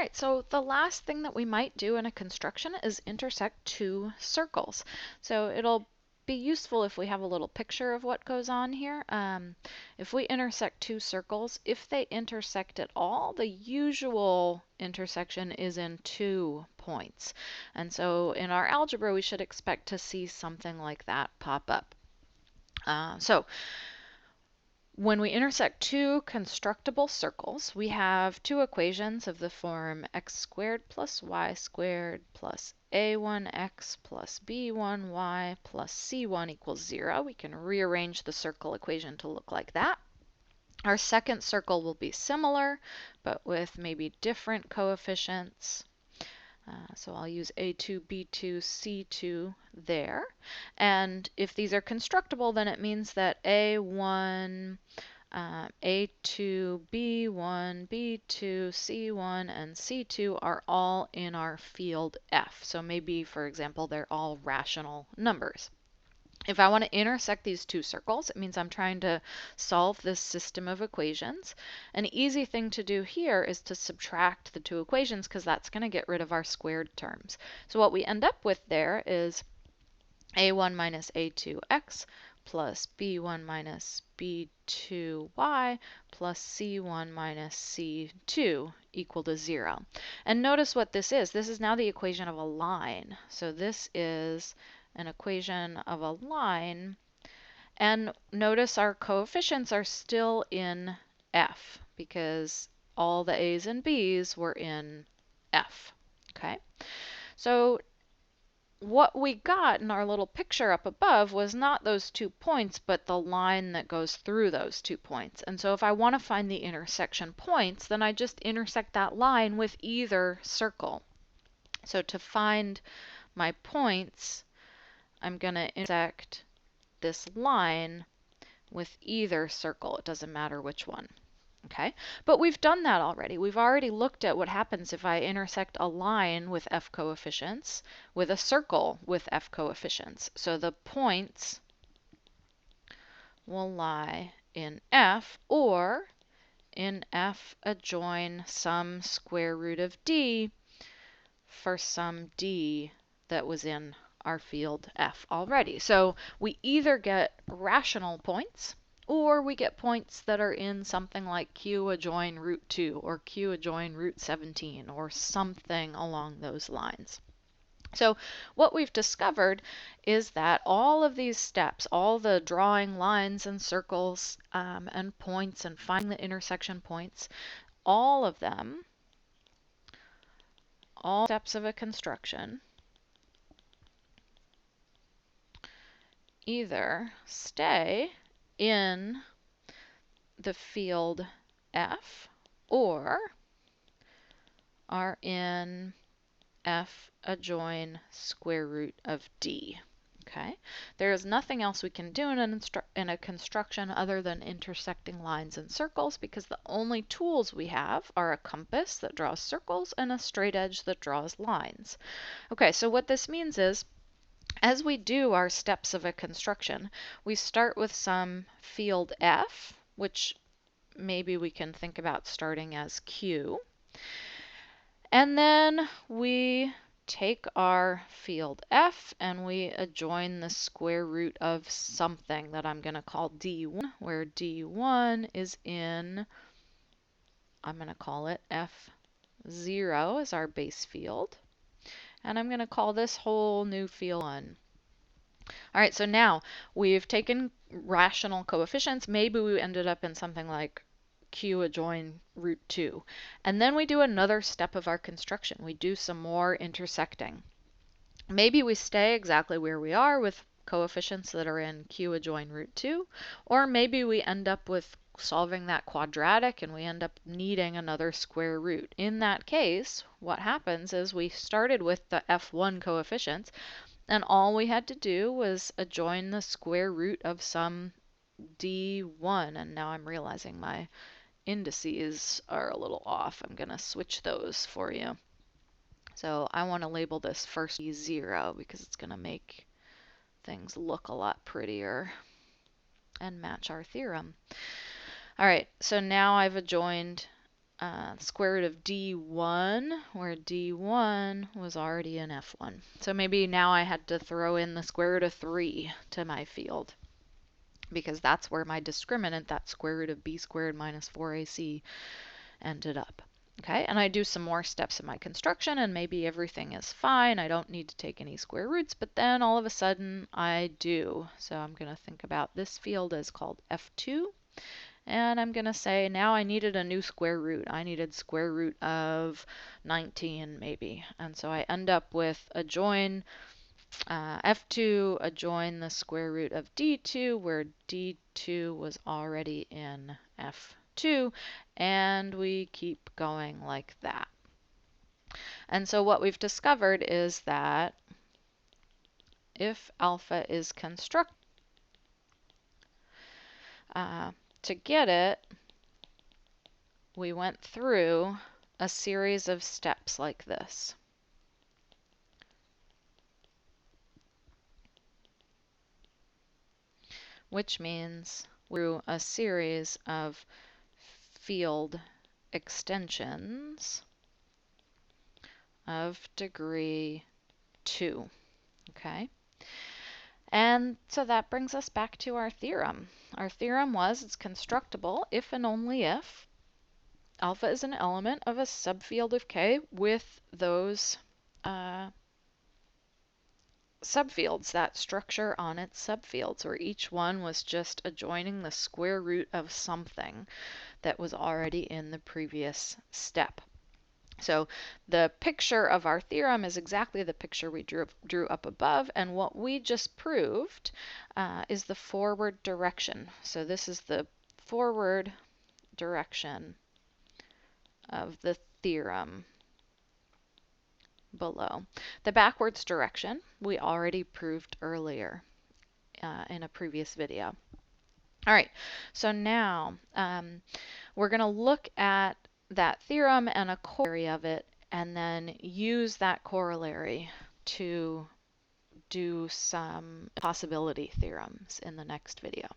right, so the last thing that we might do in a construction is intersect two circles. So it'll be useful if we have a little picture of what goes on here. If we intersect two circles, if they intersect at all, the usual intersection is in 2 points. And so in our algebra, we should expect to see something like that pop up. So when we intersect two constructible circles, we have two equations of the form x squared plus y squared plus a1x plus b1y plus c1 equals 0. We can rearrange the circle equation to look like that. Our second circle will be similar, but with maybe different coefficients. So I'll use A2, B2, C2 there. And if these are constructible, then it means that A1, A2, B1, B2, C1, and C2 are all in our field F. So maybe, for example, they're all rational numbers. If I want to intersect these two circles, it means I'm trying to solve this system of equations. An easy thing to do here is to subtract the two equations because that's going to get rid of our squared terms. So what we end up with there is a1 minus a2x plus b1 minus b2y plus c1 minus c2 equal to 0. And notice what this is. This is now the equation of a line. So this is an equation of a line, and notice our coefficients are still in F because all the A's and B's were in F. Okay, so what we got in our little picture up above was not those 2 points, but the line that goes through those 2 points. And so if I want to find the intersection points, then I just intersect that line with either circle. So to find my points, I'm going to intersect this line with either circle. It doesn't matter which one. Okay, but we've done that already. We've already looked at what happens if I intersect a line with F coefficients with a circle with F coefficients. So the points will lie in F, or in F adjoin some square root of D for some D that was in our field F already. So we either get rational points, or we get points that are in something like Q adjoin root 2 or Q adjoin root 17 or something along those lines. So what we've discovered is that all of these steps, all the drawing lines and circles and points and finding the intersection points, all of them, all steps of a construction, either stay in the field F or are in F adjoin square root of D. Okay, there is nothing else we can do in a construction other than intersecting lines and circles, because the only tools we have are a compass that draws circles and a straight edge that draws lines. Okay, so what this means is, as we do our steps of a construction, we start with some field F, which maybe we can think about starting as Q. And then we take our field F and we adjoin the square root of something that I'm going to call D1, where D1 is in, I'm going to call it F0 as our base field. And I'm going to call this whole new field 1. All right, so now we've taken rational coefficients. Maybe we ended up in something like Q adjoin root 2. And then we do another step of our construction. We do some more intersecting. Maybe we stay exactly where we are with coefficients that are in Q adjoin root 2, or maybe we end up with solving that quadratic and we end up needing another square root. In that case, what happens is we started with the F1 coefficients, and all we had to do was adjoin the square root of some D1. And now I'm realizing my indices are a little off. I'm going to switch those for you. So I want to label this first D0 because it's going to make things look a lot prettier and match our theorem. All right, so now I've adjoined square root of D1, where D1 was already in F1. So maybe now I had to throw in the square root of 3 to my field, because that's where my discriminant, that square root of b squared minus 4ac, ended up. Okay, and I do some more steps in my construction, and maybe everything is fine. I don't need to take any square roots, but then all of a sudden I do. So I'm going to think about this field as called F2. And I'm going to say now I needed a new square root. I needed square root of 19 maybe. And so I end up with adjoin F2 adjoin the square root of D2, where D2 was already in F2. And we keep going like that. And so what we've discovered is that if alpha is constructed, to get it, we went through a series of steps like this. Which means through a series of field extensions of degree 2. Okay? And so that brings us back to our theorem. Our theorem was it's constructible if and only if alpha is an element of a subfield of K with those subfields, that structure on its subfields, where each one was just adjoining the square root of something that was already in the previous step. So the picture of our theorem is exactly the picture we drew up above, and what we just proved is the forward direction. So this is the forward direction of the theorem below. The backwards direction we already proved earlier in a previous video. All right, so now we're going to look at that theorem and a corollary of it, and then use that corollary to do some possibility theorems in the next video.